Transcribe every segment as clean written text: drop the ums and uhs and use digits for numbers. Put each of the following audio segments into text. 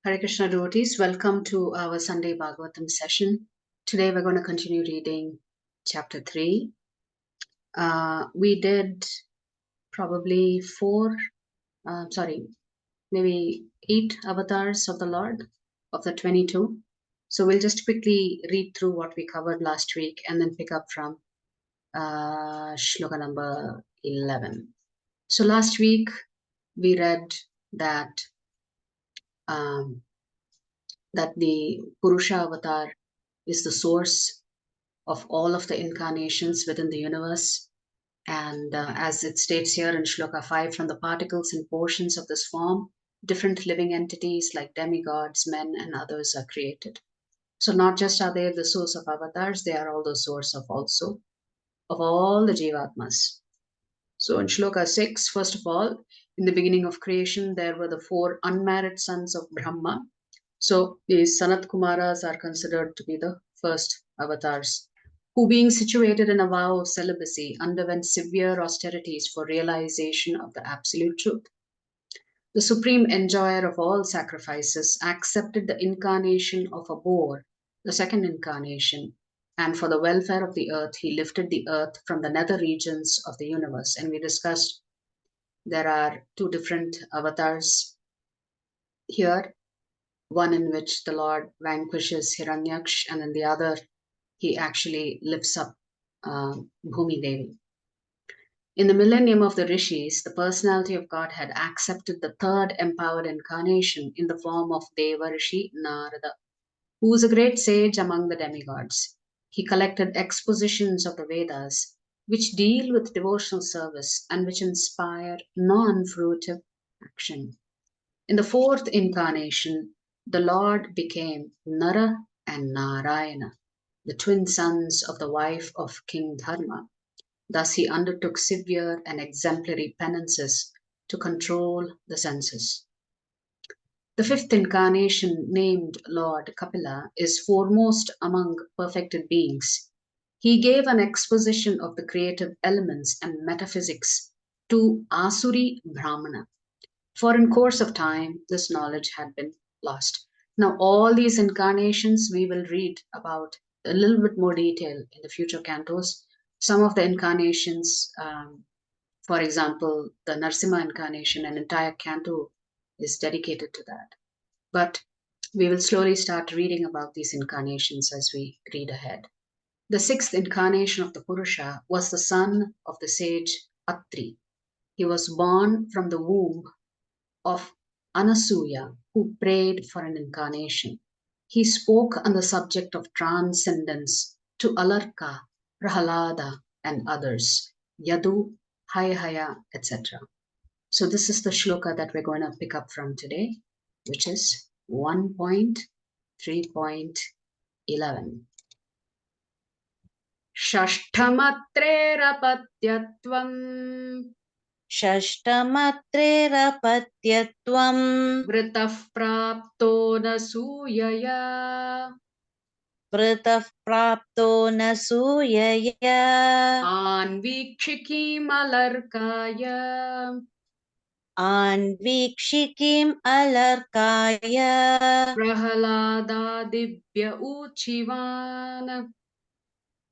Hare Krishna devotees, welcome to our Sunday Bhagavatam session. Today we're going to continue reading chapter 3. We did probably maybe 8 avatars of the Lord of the 22. So we'll just quickly read through what we covered last week and then pick up from shloka number 11. So last week we read that that the Purusha avatar is the source of all of the incarnations within the universe. And as it states here in Shloka 5, from the particles and portions of this form, different living entities like demigods, men, and others are created. So not just are they the source of avatars, they are all the source of also of all the jivatmas. So in Shloka 6, first of all, in the beginning of creation, there were the 4 unmarried sons of Brahma. So these Sanat Kumaras are considered to be the first avatars, who being situated in a vow of celibacy underwent severe austerities for realization of the absolute truth. The supreme enjoyer of all sacrifices accepted the incarnation of a boar, the second incarnation, and for the welfare of the earth, he lifted the earth from the nether regions of the universe. And we discussed there are 2 different avatars here, one in which the Lord vanquishes Hiranyaksh, and in the other, he actually lifts up Bhumi Devi. In the millennium of the Rishis, the personality of God had accepted the 3rd empowered incarnation in the form of Deva Rishi Narada, who was a great sage among the demigods. He collected expositions of the Vedas, which deal with devotional service and which inspire non-fruitive action. In the 4th incarnation, the Lord became Nara and Narayana, the twin sons of the wife of King Dharma. Thus he undertook severe and exemplary penances to control the senses. The 5th incarnation, named Lord Kapila, is foremost among perfected beings. He gave an exposition of the creative elements and metaphysics to Asuri Brahmana, for in course of time this knowledge had been lost. Now all these incarnations we will read about a little bit more detail in the future cantos. Some of the incarnations, for example, the Narsimha incarnation, an entire canto is dedicated to that. But we will slowly start reading about these incarnations as we read ahead. The 6th incarnation of the Purusha was the son of the sage Atri. He was born from the womb of Anasuya, who prayed for an incarnation. He spoke on the subject of transcendence to Alarka, Prahalada, and others, Yadu, Hayahaya, etc. So this is the shloka that we're going to pick up from today, which is 1.3.11. Shashtamatreerapathyatvam Shashtamatreerapathyatvam Vritah prapto nasuyaya Vritah prapto nasuyaya Anvikshikim alarkaya Anvikshikim alarkaya Prahaladadibhya uchivan.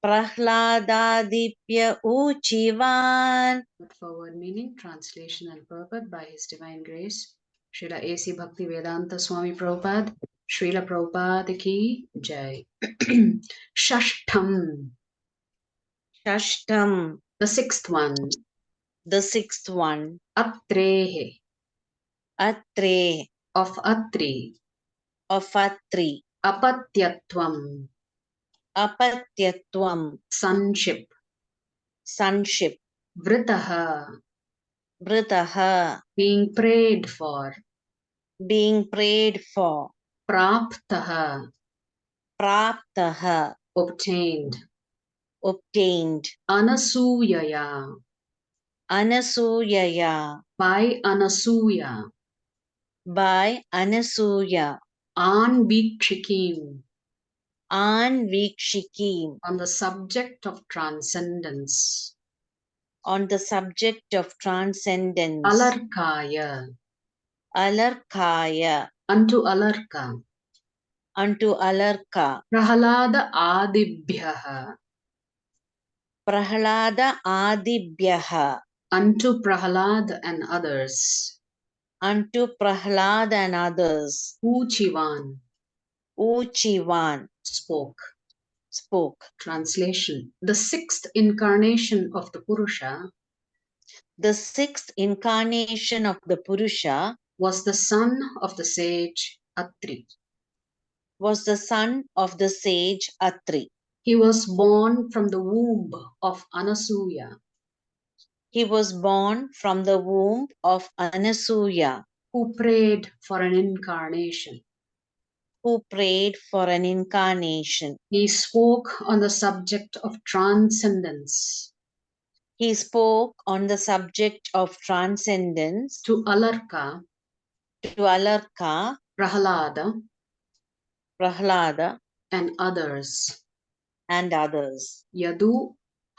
Prahladadipya uchivan. Forward meaning, translation and purport by His Divine Grace, Srila A.C. Bhaktivedanta Swami Prabhupada, Srila Prabhupada ki Jai. Shashtam, Shashtam, the 6th one. the 6th one. Atrehe, Atre, of Atri. of Atri. Apatyatvam, Apatyatvam, sonship. sonship. Vritaha, Vritaha, being prayed for. being prayed for. Praptaha, Praptaha, obtained. obtained. Anasuyaya, Anasuyaya, by Anasuya. by Anasuya. Anvikshikim, Anvikshikim, on the subject of transcendence. on the subject of transcendence. Alarkaya, Alarkaya, unto Alarka, unto Alarka, Prahalada Adibhyaha, Prahalada Adibhyaha, unto Prahalad and others, unto Prahalad and others, Uchivan Uchivan spoke. spoke. Translation: the sixth incarnation of the Purusha The sixth incarnation of the Purusha was the son of the sage Atri. was the son of the sage Atri. He was born from the womb of Anasuya, He was born from the womb of Anasuya, who prayed for an incarnation. who prayed for an incarnation. He spoke on the subject of transcendence He spoke on the subject of transcendence to Alarka, to Alarka, Prahalada, Prahlada, and others, and others. Yadu,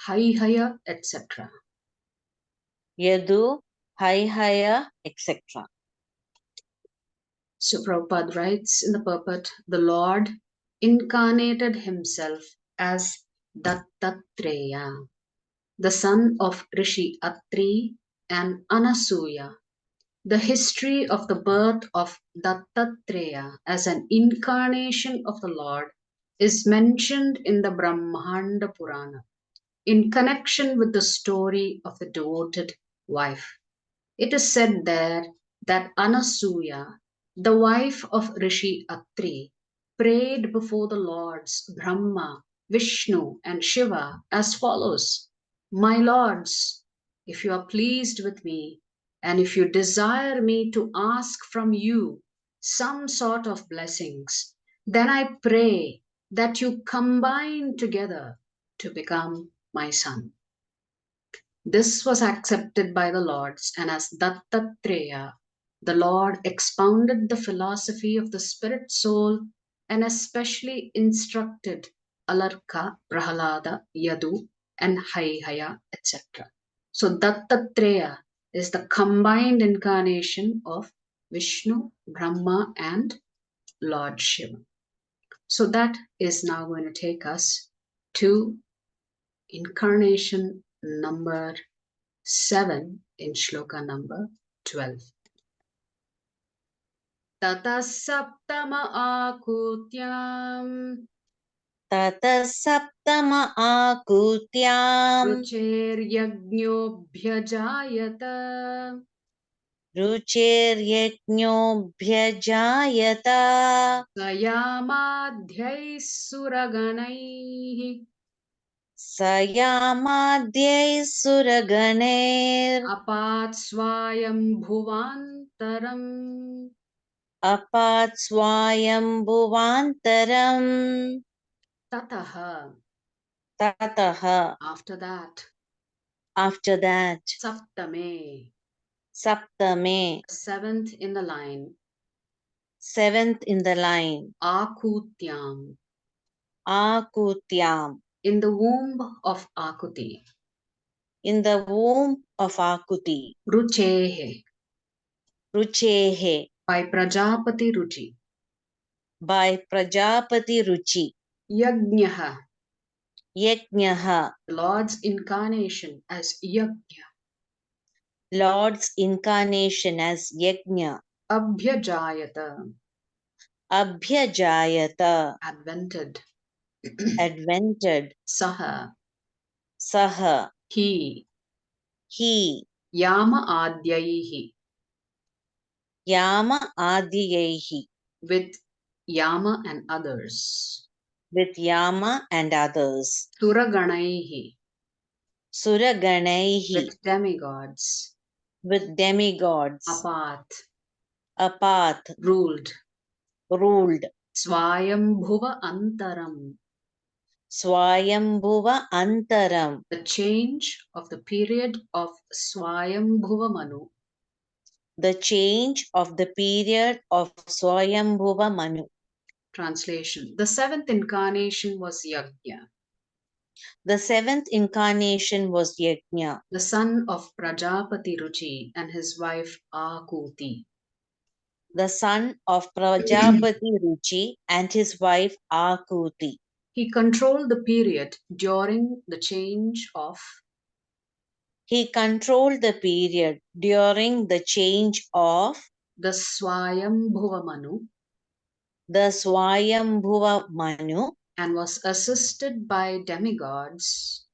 Haihaya, etc. Yadu, Haihaya, etc. So Prabhupada writes in the purport, the Lord incarnated himself as Dattatreya, the son of Rishi Atri and Anasuya. The history of the birth of Dattatreya as an incarnation of the Lord is mentioned in the Brahmanda Purana in connection with the story of the devoted wife. It is said there that Anasuya, the wife of Rishi Atri, prayed before the Lords Brahma, Vishnu, and Shiva as follows: My lords, if you are pleased with me, and if you desire me to ask from you some sort of blessings, then I pray that you combine together to become my son. This was accepted by the lords, and as Dattatreya, the Lord expounded the philosophy of the spirit soul and especially instructed Alarka, Prahalada, Yadu, and Haihaya, etc. So Dattatreya is the combined incarnation of Vishnu, Brahma, and Lord Shiva. So that is now going to take us to incarnation number 7 in shloka number 12. Tata saptama akutyam Tata Saptama Akutyam rucher yajnobhyajayata Ruchir Yajno Bhyajayata sayamadhyai suraganaihi Sayamadhyai Suraganer apat swayam bhuvantaram. Apat Swayambhuvantaram Tataha, Tataha. after that, After that, saptame, Saptame, seventh in the line, seventh in the line, akutyam, Akutyam, in the womb of Akuti, in the womb of Akuti, Ruchehe, Ruchehe, by Prajapati Ruchi, by Prajapati Ruchi, Yajnaha, Yajnaha, the Lord's incarnation as Yajna, Lord's incarnation as Yajna, Abhyajayata, Abhyajayata, advented, advented, Saha, Saha, he, he, Yama Adyaihi, Yama Adiyehi, with Yama and others, with Yama and others, Suraganaihi, Suraganaihi, with demigods, with demigods, Apat, Apath, ruled, ruled, Swayambhuva Antaram, Swayambhuva Antaram, the change of the period of Swayambhuva Manu, the change of the period of Swayambhuva Manu. translation. The seventh incarnation was Yajna, The seventh incarnation was Yajna, the son of Prajapati Ruchi and his wife Akuti. the son of Prajapati Ruchi and his wife Akuti. He controlled the period during the change of He controlled the period during the change of the Swayambhuva Manu the Swayambhuva Manu and was assisted by demigods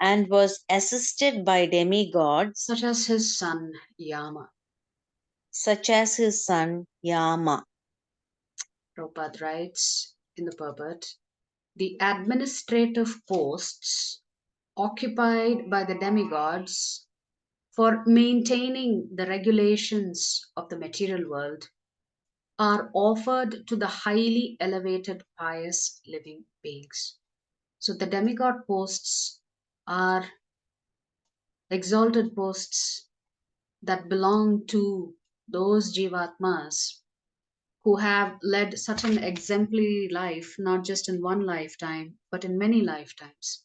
and was assisted by demigods such as his son Yama. such as his son Yama. Prabhupada writes in the purport, the administrative posts occupied by the demigods for maintaining the regulations of the material world are offered to the highly elevated pious living beings. So the demigod posts are exalted posts that belong to those jivatmas who have led such an exemplary life, not just in one lifetime, but in many lifetimes,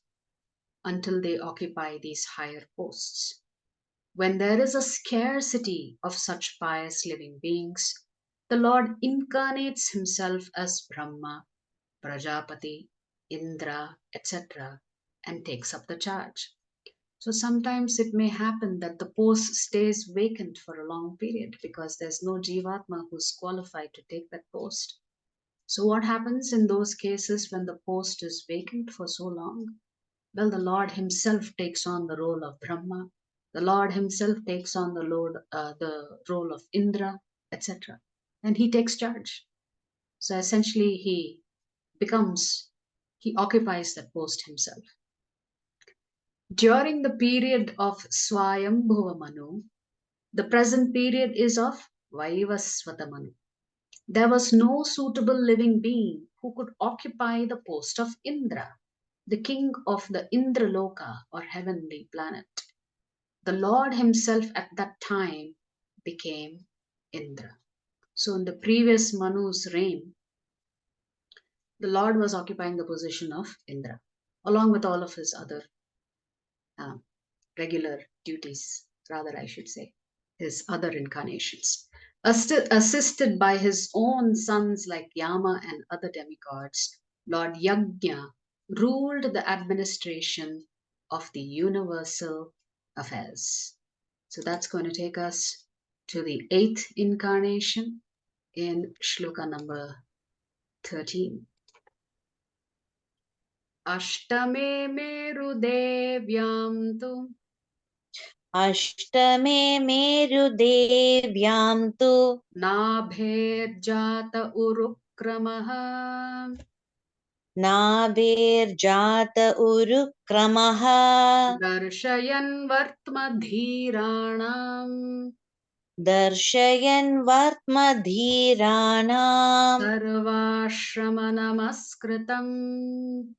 until they occupy these higher posts. When there is a scarcity of such pious living beings, the Lord incarnates himself as Brahma, Prajapati, Indra, etc., and takes up the charge. So sometimes it may happen that the post stays vacant for a long period because there's no Jivatma who's qualified to take that post. So what happens in those cases when the post is vacant for so long? Well, the Lord himself takes on the role of Brahma. The Lord himself takes on the role of Indra, etc. And he takes charge. So essentially he occupies that post himself. During the period of Swayambhuva Manu, the present period is of Vaivasvata Manu. There was no suitable living being who could occupy the post of Indra, the king of the Indraloka or heavenly planet. The Lord himself at that time became Indra. So in the previous Manu's reign, the Lord was occupying the position of Indra, along with all of his other regular duties, rather, I should say, his other incarnations. Assisted by his own sons like Yama and other demigods, Lord Yajna ruled the administration of the universal affairs. So that's going to take us to the 8th incarnation in shloka number 13. Ashtame merudevyam tu Ashtame merudevyam tu नाभेर्जात उरुक्रमः नाभेर्जात urukramaha दर्शयन् वर्त्मधीराणाम् darshayan vartmadhiranam सर्वाश्रमनमस्कृतम्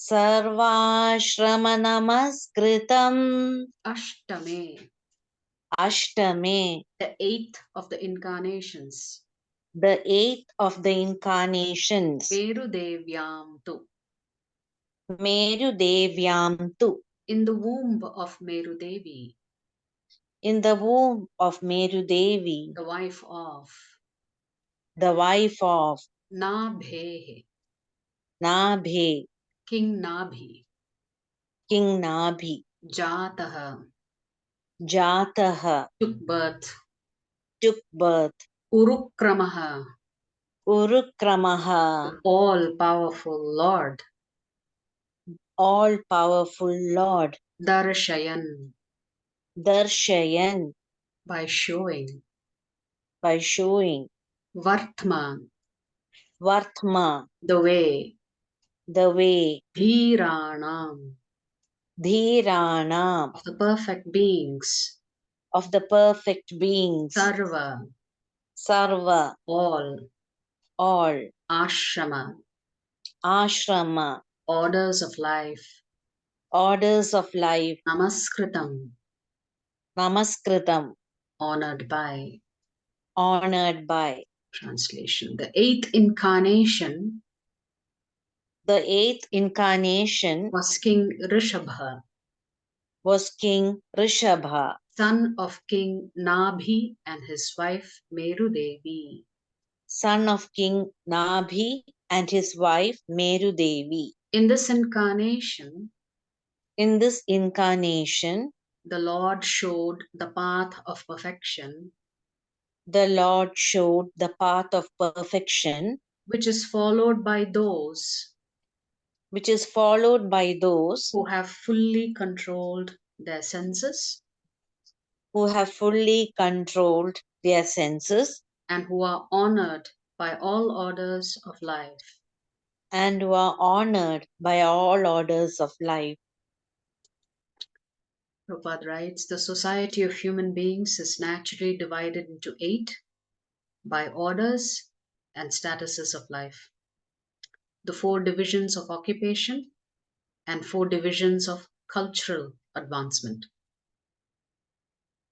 sarvashramanamaskritam Ashtame, ashtame, the 8th of the incarnations, the 8th of the incarnations, Merudevyam tu, merudevyam tu, in the womb of Merudevi, in the womb of Merudevi, the wife of the wife of Nabhe, Nabhe, King Nabhi, King Nabhi, Jataha, Jataha, took birth, took birth, Urukramaha, Urukramaha, the all-powerful Lord, all-powerful Lord, Darshayan, Darshayan, by showing, Vartma, Vartma, the way, the way, Dhiranam, Dhiranam, of the perfect beings, of the perfect beings, Sarva, Sarva, all, all, Ashrama, Ashrama, orders of life, orders of life, Namaskritam, Namaskritam, honored by. honored by. Translation. The 8th incarnation The 8th incarnation was King Rishabha. was King Rishabha. son of King Nabhi and his wife Meru Devi. Son of King Nabhi and his wife Meru Devi. In this incarnation, In this incarnation, the Lord showed the path of perfection, the Lord showed the path of perfection, which is followed by those which is followed by those who have fully controlled their senses who have fully controlled their senses and who are honored by all orders of life. and who are honored by all orders of life. Prabhupada writes, the society of human beings is naturally divided into 8 by orders and statuses of life. The 4 divisions of occupation and 4 divisions of cultural advancement.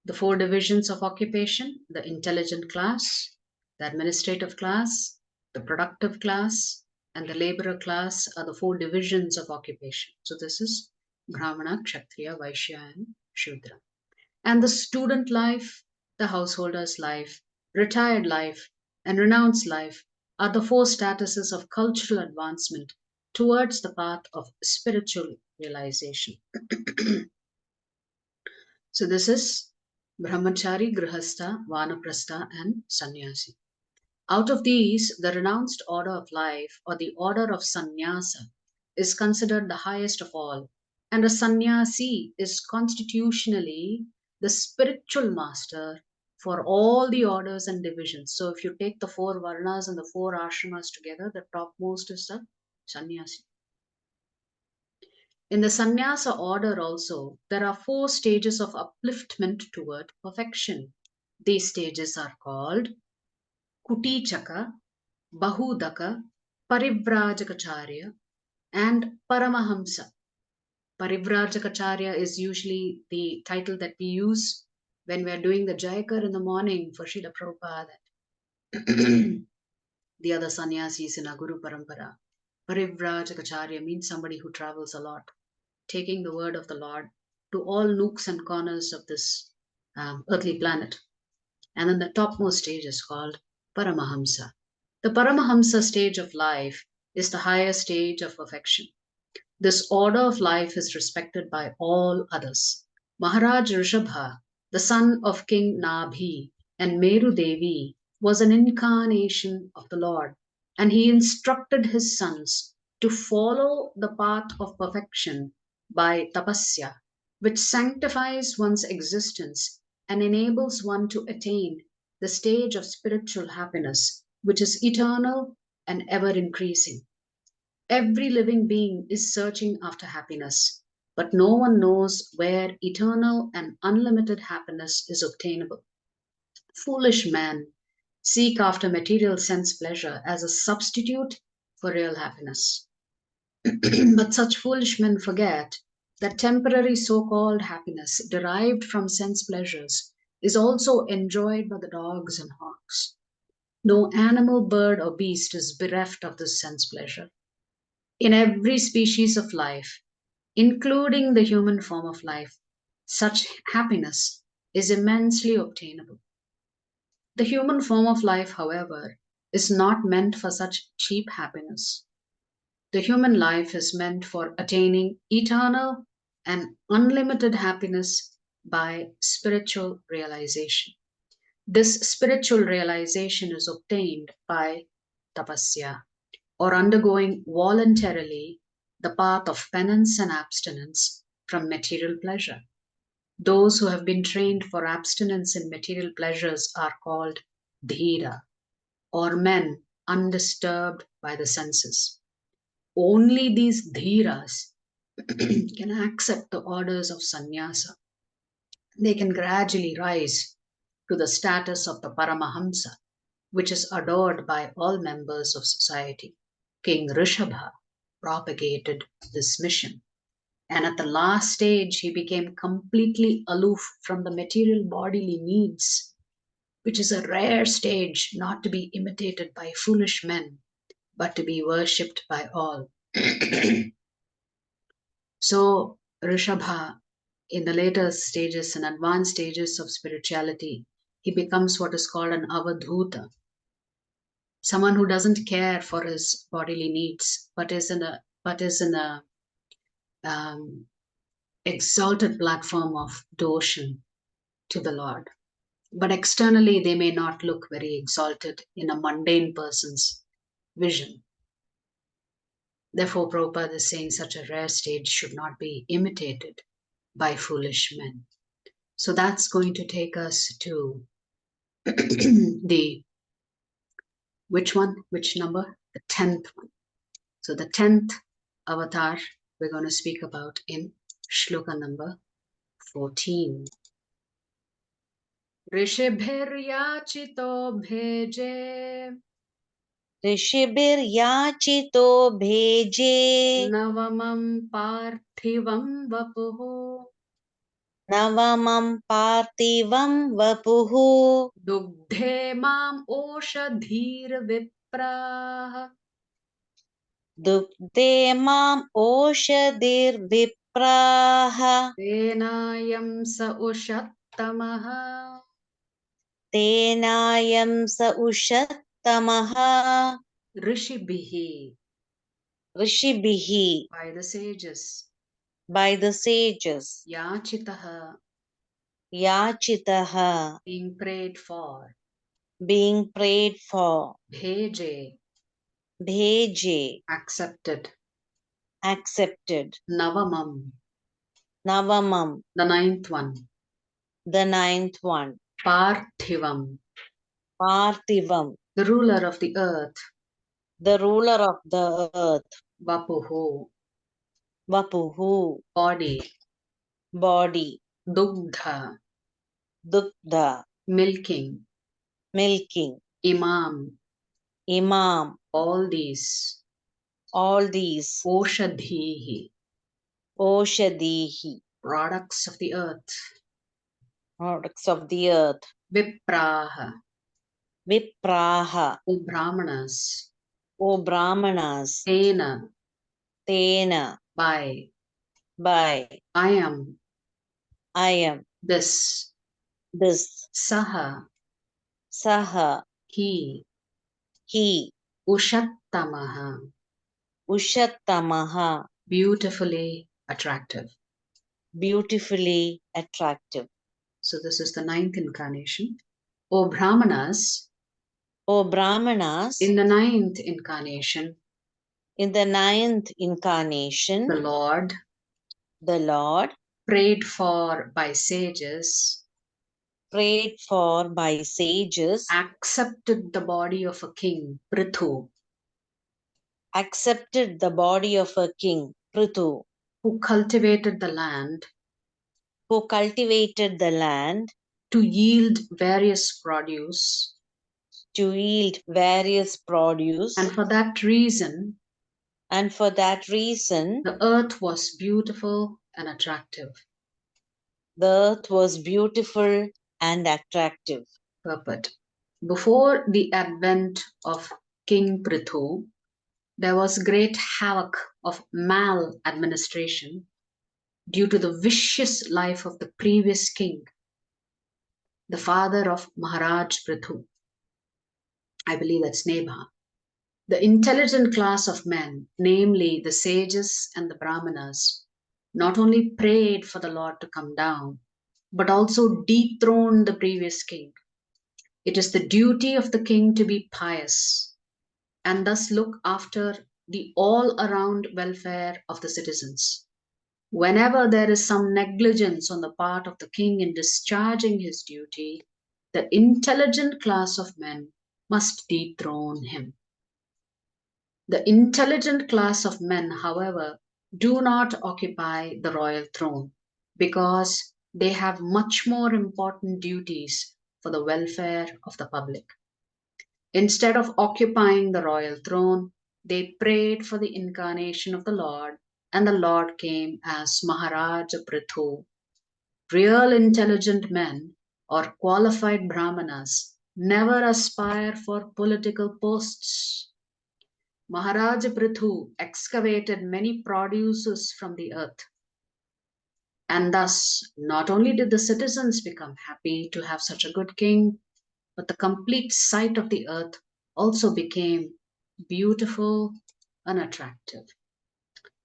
The 4 divisions of occupation, the intelligent class, the administrative class, the productive class, and the laborer class are the 4 divisions of occupation. So this is Brahmana, Kshatriya, Vaishya, and Shudra. And the student life, the householder's life, retired life, and renounced life are the 4 statuses of cultural advancement towards the path of spiritual realization. So this is Brahmachari, Grihastha, Vanaprastha, and Sannyasi. Out of these, the renounced order of life or the order of sannyasa is considered the highest of all, and a sannyasi is constitutionally the spiritual master for all the orders and divisions. So if you take the 4 varnas and the 4 ashramas together, the topmost is the sannyasi. In the sannyasa order also, there are 4 stages of upliftment toward perfection. These stages are called Kutichaka, Bahudaka, Parivrajagacharya, and Paramahamsa. Parivrajagacharya is usually the title that we use when we are doing the Jayakar in the morning for Srila Prabhupada. The other sannyasis in our Guru Parampara. Parivrajagacharya means somebody who travels a lot, taking the word of the Lord to all nooks and corners of this earthly planet. And then the topmost stage is called Paramahamsa. The Paramahamsa stage of life is the higher stage of perfection. This order of life is respected by all others. Maharaj Rishabha, the son of King Nabhi and Meru Devi, was an incarnation of the Lord, and he instructed his sons to follow the path of perfection by tapasya, which sanctifies one's existence and enables one to attain the stage of spiritual happiness, which is eternal and ever increasing. Every living being is searching after happiness, but no one knows where eternal and unlimited happiness is obtainable. Foolish men seek after material sense pleasure as a substitute for real happiness. But such foolish men forget that temporary so called happiness derived from sense pleasures is also enjoyed by the dogs and hawks. No animal, bird, or beast is bereft of this sense pleasure. In every species of life, including the human form of life, such happiness is immensely obtainable. The human form of life, however, is not meant for such cheap happiness. The human life is meant for attaining eternal and unlimited happiness by spiritual realization. This spiritual realization is obtained by tapasya, or undergoing voluntarily the path of penance and abstinence from material pleasure. Those who have been trained for abstinence in material pleasures are called dhira, or men undisturbed by the senses. Only these dhiras can accept the orders of sannyasa. They can gradually rise to the status of the Paramahamsa, which is adored by all members of society. King Rishabha propagated this mission. And at the last stage, he became completely aloof from the material bodily needs, which is a rare stage not to be imitated by foolish men, but to be worshipped by all. So, Rishabha, in the later stages and advanced stages of spirituality, he becomes what is called an avadhuta, someone who doesn't care for his bodily needs, but is in a um, exalted platform of devotion to the Lord. But externally, they may not look very exalted in a mundane person's vision. Therefore, Prabhupada is saying such a rare stage should not be imitated by foolish men. So that's going to take us to the, which one? Which number? The 10th one. So the 10th avatar we're going to speak about in shloka number 14. Rishibhiryachito bheje ऋषिभिर्याचितो भेजे navamam parthivam vapuho नवमं पार्थिवं वपुः dugdhe mam oshadhir viprah दुग्धे माम् ओषधिर्विप्राः tenayam sa ushattamaha तेनायं स उषत्तमः rishibhihi, ऋषिभिः by the sages, by the sages yachitaha, याचितः being prayed for, being prayed for bheje, भेजे accepted, accepted navamam, नवमं the 9th one, the 9th one parthivam, पार्थिवं the ruler of the earth, the ruler of the earth vapuhu, vapuhu body, body dugdha, dukdha milking, milking imam, imam all these, all these oshadhihi, oshadihi products of the earth, products of the earth vipraha, vipraha O brahmanas, o brahmanas tena, tena by, by I am, I am this, this saha, saha he, he ushattamaha, ushattamaha beautifully attractive. beautifully attractive. So this is the 9th incarnation. O brahmanas, O brahmanas in the 9th incarnation, in the 9th incarnation the Lord, the Lord prayed for by sages, prayed for by sages accepted the body of a king, Prithu, accepted the body of a king Prithu who cultivated the land who cultivated the land to yield various produce, to yield various produce, and for that reason, and for that reason the earth was beautiful and attractive. the earth was beautiful and attractive. Purport. Before the advent of King Prithu, there was great havoc of maladministration due to the vicious life of the previous king, the father of Maharaj Prithu. I believe that's Nebha. The intelligent class of men, namely the sages and the brahmanas, not only prayed for the Lord to come down, but also dethroned the previous king. It is the duty of the king to be pious and thus look after the all-around welfare of the citizens. Whenever there is some negligence on the part of the king in discharging his duty, the intelligent class of men must dethrone him. The intelligent class of men, however, do not occupy the royal throne because they have much more important duties for the welfare of the public. Instead of occupying the royal throne, they prayed for the incarnation of the Lord, and the Lord came as Maharaja Prithu. Real intelligent men or qualified brahmanas never aspire for political posts. Maharaja Prithu excavated many produces from the earth And thus, not only did the citizens become happy to have such a good king, but the complete sight of the earth also became beautiful and attractive.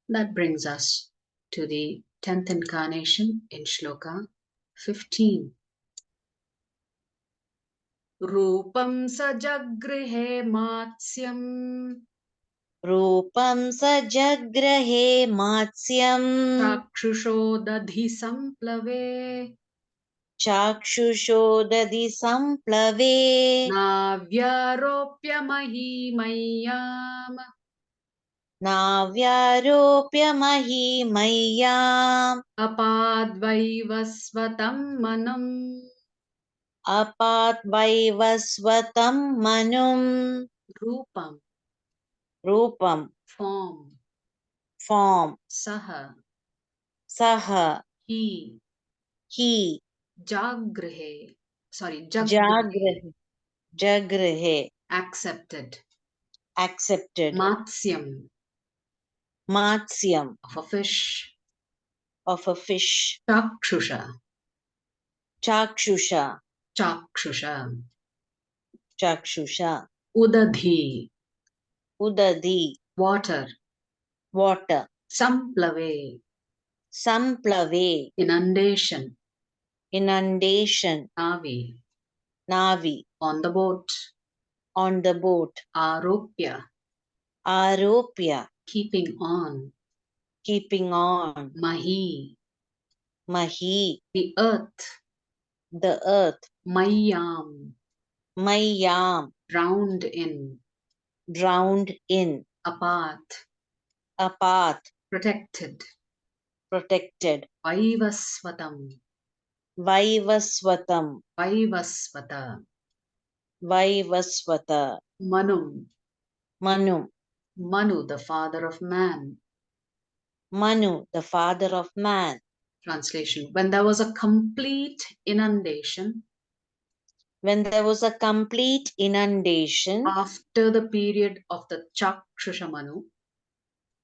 That brings us to the 10th incarnation in Shloka 15. Rupam sajagrihe matsyam Rupam sajagrahe matsyam chakshusho dadhi samplave chakshushodadi samplave navyaropya mahimayam navyaropya mahimayam apadvaivasvatam manam. apatvaivasvatam manum Rupam, rupam form, form saha, saha he, he jagrihe, jagrahe jagrahe accepted, accepted matsyam, matsyam of a fish, of a fish chakshusha, chakshusha chakshusha, chakshusha udadhi, udadi water, water samplave, samplave inundation, inundation navi, navi on the boat, on the boat aropya, aropya keeping on, keeping on mahi, mahi the earth, the earth mayam, mayam drowned in, drowned in apat, apath protected, protected vaivasvatam, vaivasvatam vaivasvata, vaivasvata manum, manu Manu, the father of man. manu the father of man. Translation: when there was a complete inundation When there was a complete inundation after the period of the Chakshusha Manu,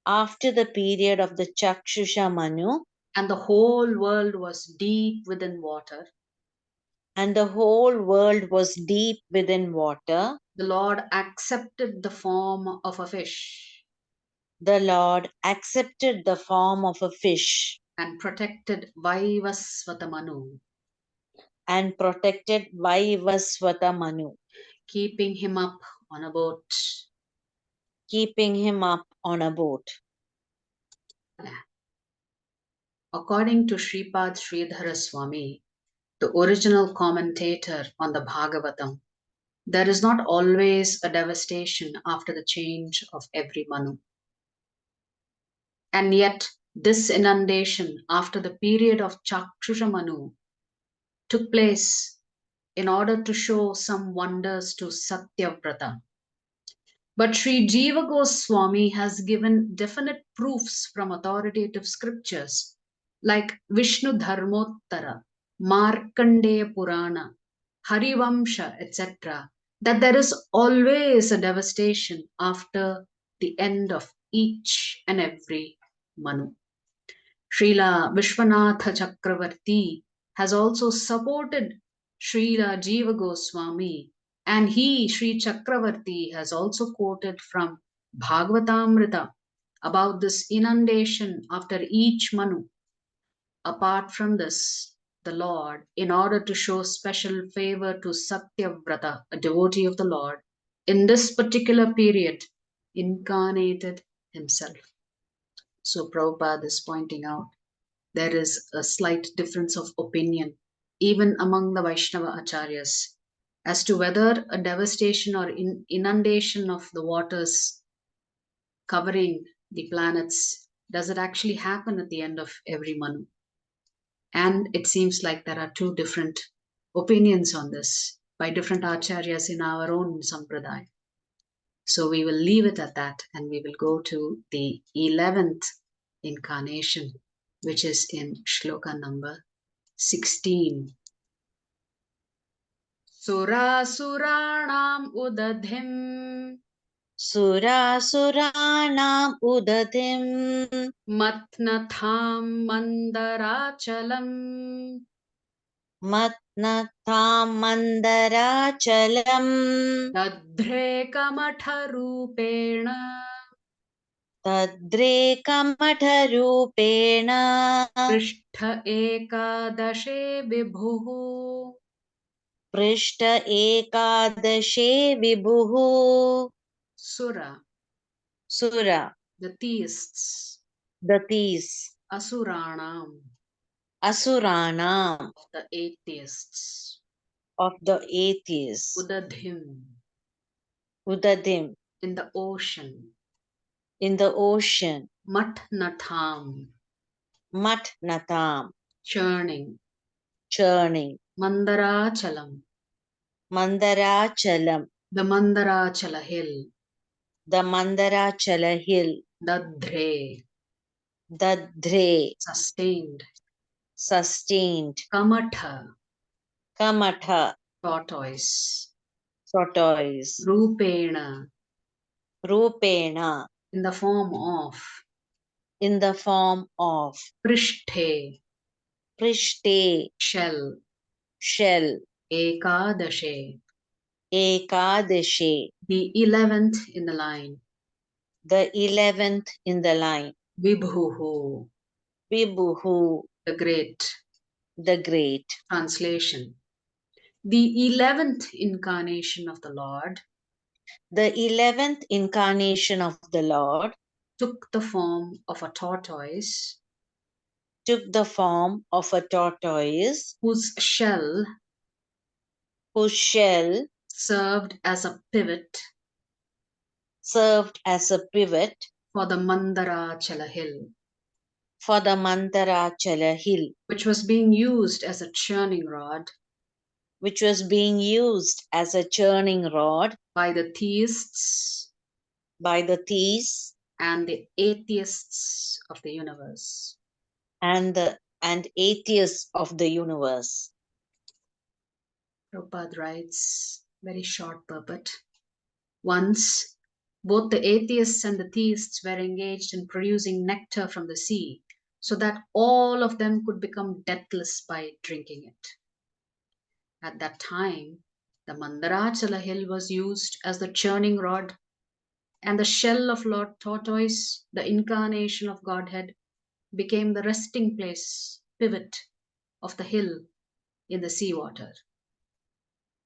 after the period of the Chakshusha Manu, and the whole world was deep within water, and the whole world was deep within water, the Lord accepted the form of a fish the Lord accepted the form of a fish and protected Vaivasvata Manu, and protected Vaivasvata Manu, keeping him up on a boat. keeping him up on a boat. According to Sripad Sridhara Swami, the original commentator on the Bhagavatam, there is not always a devastation after the change of every Manu. And yet, this inundation after the period of Chakshusha Manu took place in order to show some wonders to Satyavrata. But Sri Jiva Goswami has given definite proofs from authoritative scriptures like Vishnu Dharmottara, Markandeya Purana, Harivamsha, etc., that there is always a devastation after the end of each and every Manu. Srila Vishwanatha Chakravarti has also supported Srila Jiva Goswami, and he, Sri Chakravarti, has also quoted from Bhagavatamrita about this inundation after each Manu. Apart from this, the Lord, in order to show special favor to Satyavrata, a devotee of the Lord, in this particular period, incarnated himself. So Prabhupada is pointing out there is a slight difference of opinion, even among the Vaishnava acharyas, as to whether a devastation or inundation of the waters covering the planets, does it actually happen at the end of every Manu? And it seems like there are two different opinions on this by different acharyas in our own sampradaya. So we will leave it at that and we will go to the 11th incarnation, which is in shloka number 16. Surasuranam udadhim Surasuranam udatim Matnatham mandarachalam matnatam mandarachalam Tadhre kamatharupena tadrekamataropena Prishtha ekadashe vibhuः prishta ekadashe vibhuः Sura, Sura, the theists, the thieves, Asuranam, Asuranam, the atheists, of the atheists, Udadhim, Udadim, in the ocean, in the ocean, Matnatham, Matnatam, churning, churning, Mandarachalam, Mandarachalam, the Mandarachala hill, the Mandarachala hill, Dadhre, Dadre, sustained, sustained, Kamatha, Kamatha, tortoise, tortoise, Rupena, Rupena, in the form of, in the form of, Prishthe, Prishte, shell, shell, Ekadashe, Ekadashe, the 11th in the line, the 11th in the line, Vibhuhu, Vibhuhu, the great. the great. Translation. The 11th incarnation of the Lord The 11th incarnation of the Lord took the form of a tortoise took the form of a tortoise whose shell whose shell served as a pivot served as a pivot for the Mandarachala hill, for the Mandarachala hill, which was being used as a churning rod which was being used as a churning rod by the theists by the theists and the atheists of the universe. and atheists of the universe. Prabhupada writes, very short purport. Once, both the atheists and the theists were engaged in producing nectar from the sea so that all of them could become deathless by drinking it. At that time, the Mandarachala hill was used as the churning rod, and the shell of Lord Tortoise, the incarnation of Godhead, became the resting place, pivot of the hill in the seawater.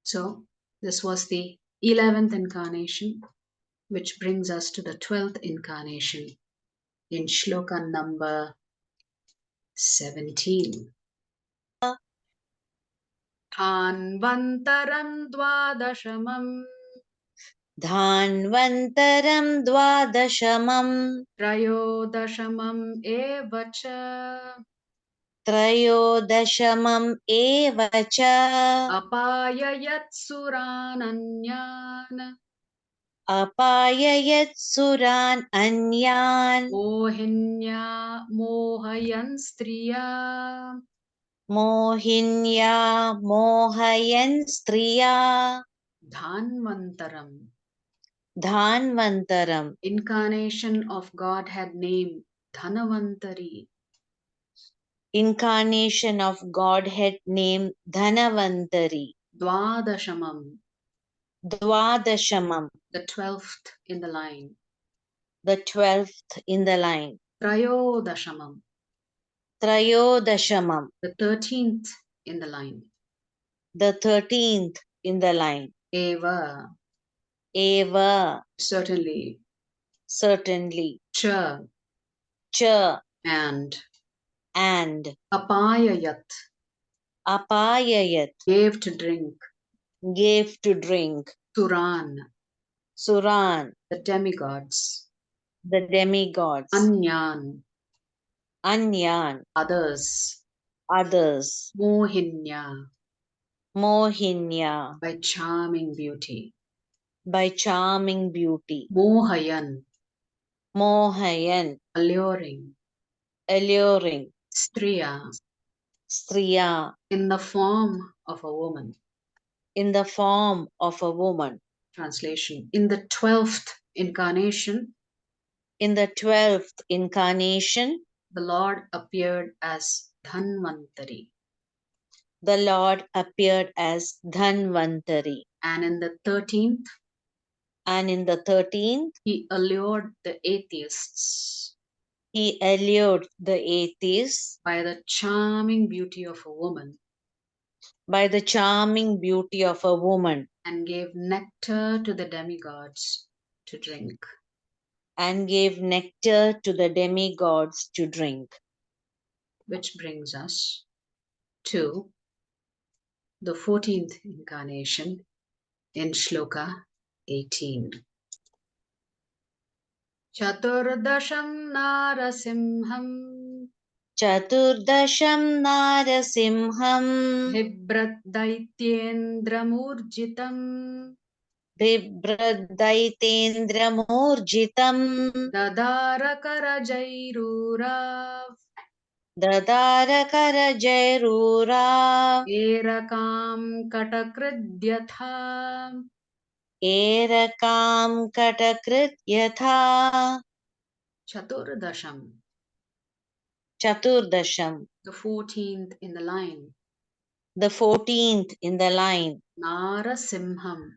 So, this was the 11th incarnation, which brings us to the 12th incarnation in shloka number 17. Anvantaram dvadashamam Dhanvantaram dvadashamam trayodashamam evacha trayodashamam evacha apayayat surananyan apayayat suran anyan mohinya mohayan striya mohinya mohayan striya dhanvantaram, dhanvantaram, incarnation of Godhead name Dhanavantari, incarnation of Godhead named Dhanavantari, Dvadashamam, Dvadashamam, the 12th in the line, the 12th in the line, Trayodashamam, Trayodashamam, the 13th in the line, the 13th in the line, Eva, Eva, certainly, certainly, Cha, Cha, and and Apayayat, Apayayat, gave to drink, gave to drink, Suran, Suran, the demigods, the demigods, Anyan, Anyan, others, others, Mohinya, Mohinya, by charming beauty, by charming beauty, Mohayan, Mohayan, alluring, alluring, Striya, Striya, in the form of a woman. in the form of a woman. Translation. In the 12th incarnation, in the 12th incarnation, the Lord appeared as Dhanvantari. the Lord appeared as Dhanvantari. And in the 13th, And in the 13th, he allured the atheists he allured the atheists by the charming beauty of a woman by the charming beauty of a woman and gave nectar to the demigods to drink. and gave nectar to the demigods to drink. Which brings us to the 14th incarnation in Shloka 18. Chaturdasham Narasimham Chaturdasham Narasimham Bibrat Daityendramurjitam Bibhradaitendramurjitam Dadarakarajairurav Dadarakarajairuram Erakam Katakridyatha Erakam Katakrityatha Chaturdasham, Chaturdasham, the 14th in the line. the 14th in the line. Narasimham,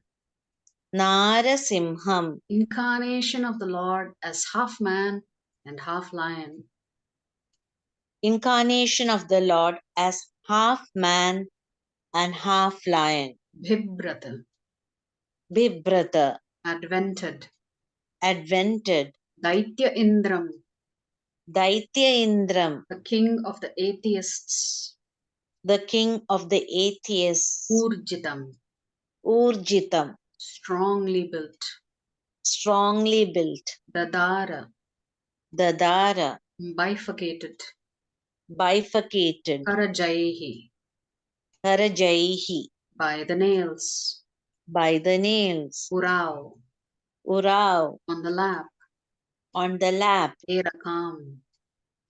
Narasimham, incarnation of the Lord as half man and half lion. incarnation of the Lord as half man and half lion. Bhibrata, Bibhrata, advented. advented. Daitya Indram, Daitya Indram, the king of the atheists. the king of the atheists. Urjitam, Urjitam, strongly built. strongly built. Dadara, Dadara, bifurcated. bifurcated. Karajaihi, Karajaihi, by the nails. by the nails. Urao, Urav, on the lap. on the lap. Erakam,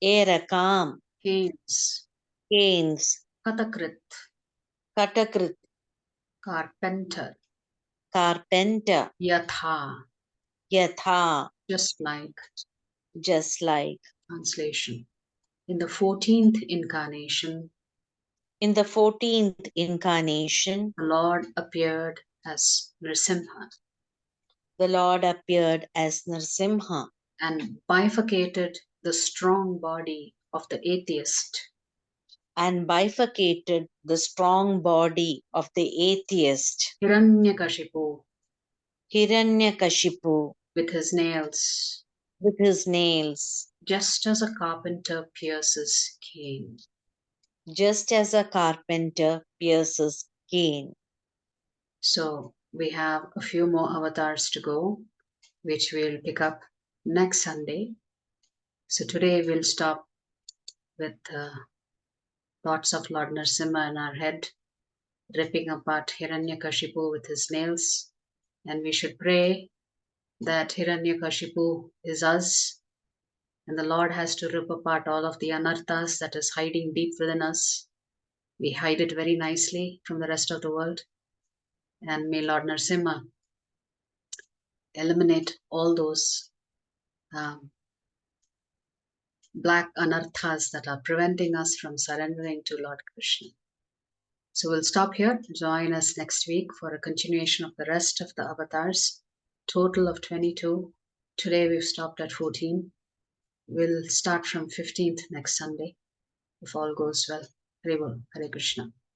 Erakam, canes. canes. Katakrit, Katakrit, carpenter. carpenter. Yatha, Yatha, just like. just like. Translation. In the 14th incarnation, In the 14th incarnation, the Lord appeared as Nrsimha the Lord appeared as Nrsimha and bifurcated the strong body of the atheist and bifurcated the strong body of the atheist, Hiranyakashipu Hiranyakashipu, with his nails, with his nails, just as a carpenter pierces cane. just as a carpenter pierces cane. So we have a few more avatars to go, which we'll pick up next Sunday. So today we'll stop with thoughts of Lord Nrsimha in our head, ripping apart Hiranyakashipu with his nails. And we should pray that Hiranyakashipu is us, and the Lord has to rip apart all of the anarthas that is hiding deep within us. We hide it very nicely from the rest of the world. And may Lord Nrsimha eliminate all those black anarthas that are preventing us from surrendering to Lord Krishna. So we'll stop here. Join us next week for a continuation of the rest of the avatars. Total of 22. Today we've stopped at 14. We'll start from 15th next Sunday, if all goes well. Hare Bol, Hare Krishna.